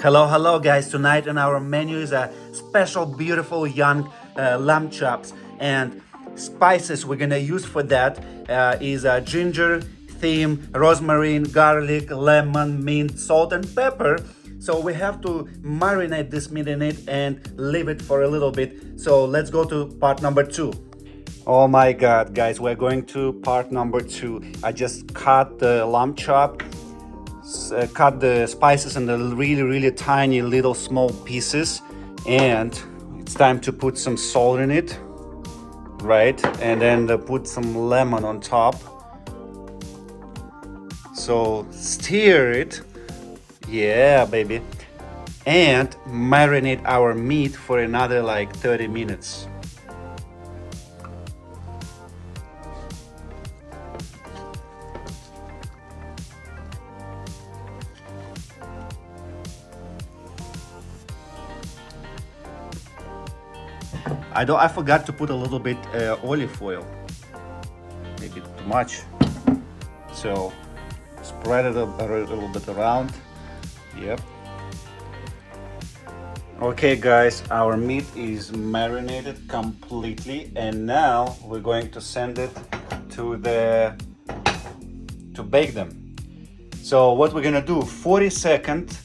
Hello guys. Tonight on our menu is a special beautiful young lamb chops, and spices we're gonna use for that is ginger, thyme, rosemary, garlic, lemon, mint, salt and pepper. So we have to marinate this meat in it and leave it for a little bit. So let's go to part number 2. Oh my god guys, we're going to part number 2. I just cut the lamb chop, cut the spices in the really tiny little small pieces, and it's time to put some salt in it, right? And then put some lemon on top. So stir it, yeah baby, and marinate our meat for another like 30 minutes. I forgot to put a little bit olive oil, maybe too much. So spread it a little bit around. Yep. Okay guys, our meat is marinated completely, and now we're going to send it to bake them. So what we're gonna do, 40 seconds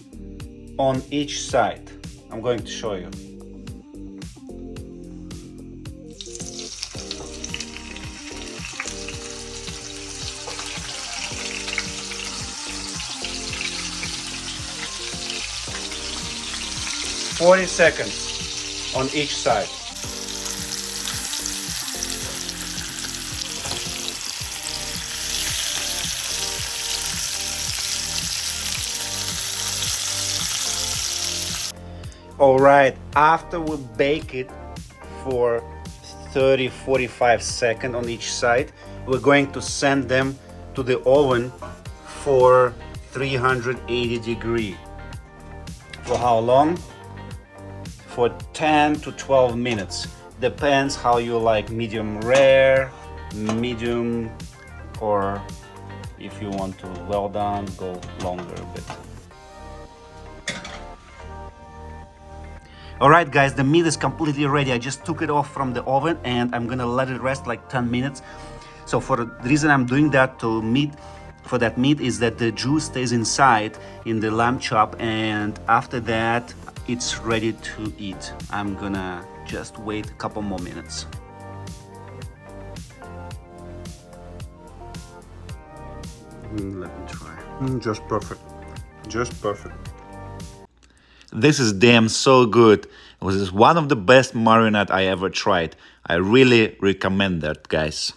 on each side. I'm going to show you. "40 seconds on each side." All right, after we bake it for 30-45 seconds on each side, we're going to send them to the oven for 380 degrees. For how long? For 10 to 12 minutes. Depends how you like, medium rare, medium, or if you want to well done, go longer a bit. Alright guys, the meat is completely ready. I just took it off from the oven and I'm gonna let it rest like 10 minutes. So for the reason I'm doing that for that meat is that the juice stays inside in the lamb chop, and after that it's ready to eat. I'm gonna just wait a couple more minutes. Let me try. Just perfect. Just perfect. This is damn so good. It was one of the best marinade I ever tried. I really recommend that, guys.